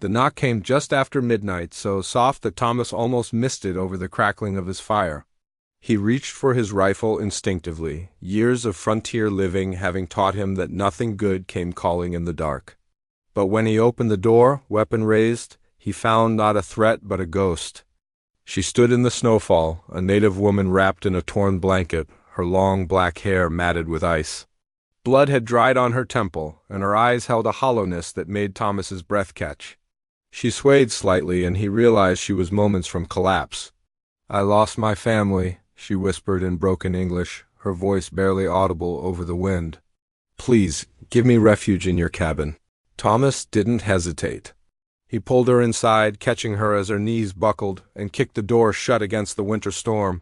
The knock came just after midnight, so soft that Thomas almost missed it over the crackling of his fire. He reached for his rifle instinctively, years of frontier living having taught him that nothing good came calling in the dark. But when he opened the door, weapon raised, he found not a threat but a ghost. She stood in the snowfall, a native woman wrapped in a torn blanket, her long black hair matted with ice. Blood had dried on her temple, and her eyes held a hollowness that made Thomas's breath catch. She swayed slightly, and he realized she was moments from collapse. "I lost my family," she whispered in broken English, her voice barely audible over the wind. "Please, give me refuge in your cabin." Thomas didn't hesitate. He pulled her inside, catching her as her knees buckled, and kicked the door shut against the winter storm.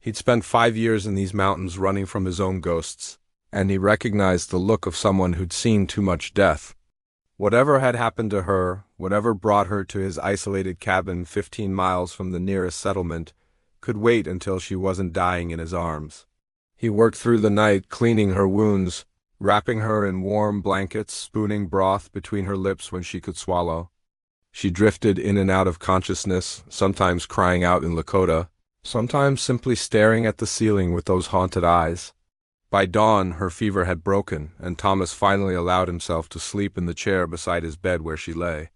He'd spent 5 years in these mountains running from his own ghosts, and he recognized the look of someone who'd seen too much death. Whatever had happened to her, whatever brought her to his isolated cabin 15 miles from the nearest settlement, could wait until she wasn't dying in his arms. He worked through the night, cleaning her wounds, wrapping her in warm blankets, spooning broth between her lips when she could swallow. She drifted in and out of consciousness, sometimes crying out in Lakota, sometimes simply staring at the ceiling with those haunted eyes. By dawn, her fever had broken, and Thomas finally allowed himself to sleep in the chair beside his bed where she lay.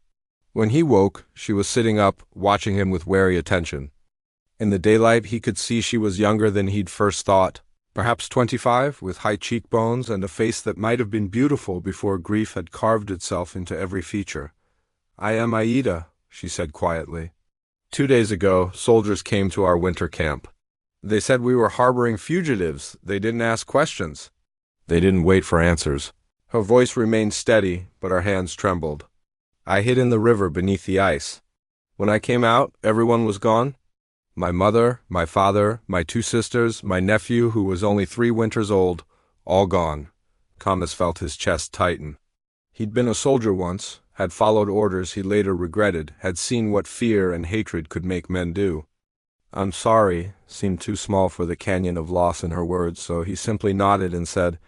When he woke, she was sitting up, watching him with wary attention. In the daylight, he could see she was younger than he'd first thought, perhaps 25, with high cheekbones and a face that might have been beautiful before grief had carved itself into every feature. "I am Aida," she said quietly. "2 days ago, soldiers came to our winter camp. They said we were harboring fugitives. They didn't ask questions. They didn't wait for answers." Her voice remained steady, but her hands trembled. "I hid in the river beneath the ice. When I came out, everyone was gone. My mother, my father, my 2 sisters, my nephew who was only 3 winters old, all gone." Thomas felt his chest tighten. He'd been a soldier once, had followed orders he later regretted, had seen what fear and hatred could make men do. "I'm sorry," seemed too small for the canyon of loss in her words, so he simply nodded and said,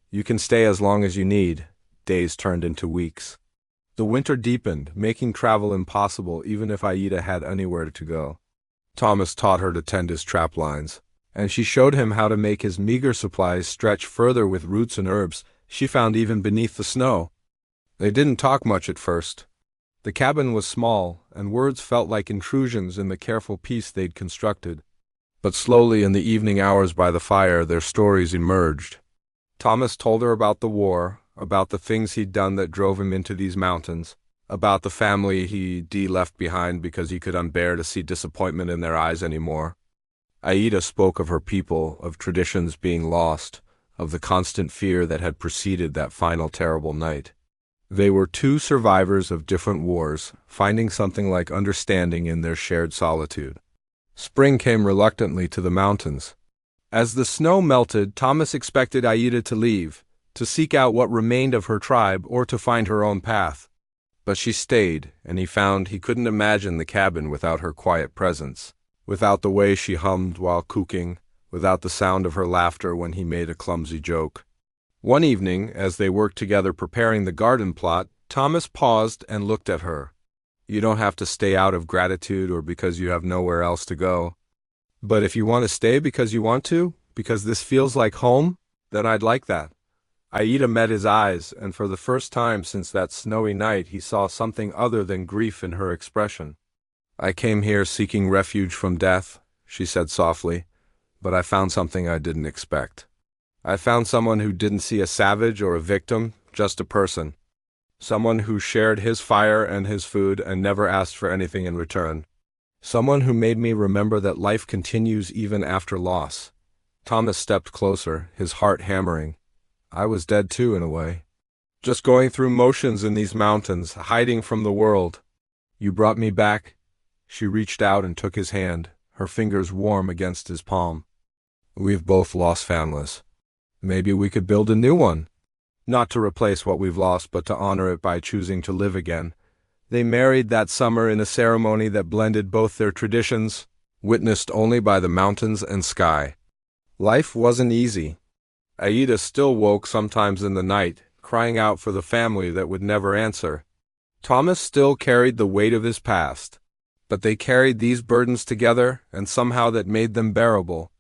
"You can stay as long as you need." Days turned into weeks. The winter deepened, making travel impossible even if Aida had anywhere to go. Thomas taught her to tend his trap lines, and she showed him how to make his meager supplies stretch further with roots and herbs she found even beneath the snow. They didn't talk much at first. The cabin was small, and words felt like intrusions in the careful peace they'd constructed. But slowly in the evening hours by the fire, their stories emerged. Thomas told her about the war, about the things he'd done that drove him into these mountains, about the family he'd left behind because he could unbear to see disappointment in their eyes anymore. Aida spoke of her people, of traditions being lost, of the constant fear that had preceded that final terrible night. They were 2 survivors of different wars, finding something like understanding in their shared solitude. Spring came reluctantly to the mountains. As the snow melted, Thomas expected Aida to leave, to seek out what remained of her tribe or to find her own path. But she stayed, and he found he couldn't imagine the cabin without her quiet presence, without the way she hummed while cooking, without the sound of her laughter when he made a clumsy joke. One evening, as they worked together preparing the garden plot, Thomas paused and looked at her. "You don't have to stay out of gratitude or because you have nowhere else to go. But if you want to stay because you want to, because this feels like home, then I'd like that." Aida met his eyes, and for the first time since that snowy night he saw something other than grief in her expression. "I came here seeking refuge from death," she said softly, "but I found something I didn't expect. I found someone who didn't see a savage or a victim, just a person. Someone who shared his fire and his food and never asked for anything in return. Someone who made me remember that life continues even after loss." Thomas stepped closer, his heart hammering. "I was dead too, in a way. Just going through motions in these mountains, hiding from the world. You brought me back." She reached out and took his hand, her fingers warm against his palm. "We've both lost families. Maybe we could build a new one. Not to replace what we've lost, but to honor it by choosing to live again." They married that summer in a ceremony that blended both their traditions, witnessed only by the mountains and sky. Life wasn't easy. Aida still woke sometimes in the night, crying out for the family that would never answer. Thomas still carried the weight of his past, but they carried these burdens together, and somehow that made them bearable.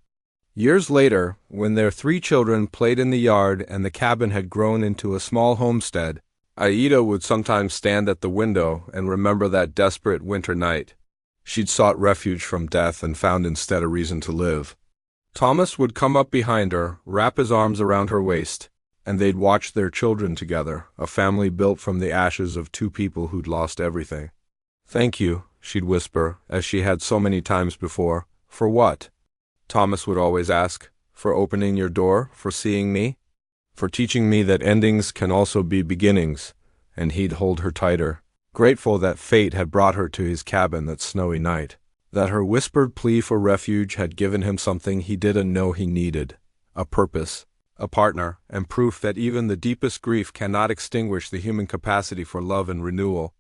Years later, when their three children played in the yard and the cabin had grown into a small homestead, Aida would sometimes stand at the window and remember that desperate winter night. She'd sought refuge from death and found instead a reason to live. Thomas would come up behind her, wrap his arms around her waist, and they'd watch their children together, a family built from the ashes of two people who'd lost everything. "Thank you," she'd whisper, as she had so many times before. "For what?" Thomas would always ask. "For opening your door, for seeing me, for teaching me that endings can also be beginnings," and he'd hold her tighter, grateful that fate had brought her to his cabin that snowy night, that her whispered plea for refuge had given him something he didn't know he needed, a purpose, a partner, and proof that even the deepest grief cannot extinguish the human capacity for love and renewal.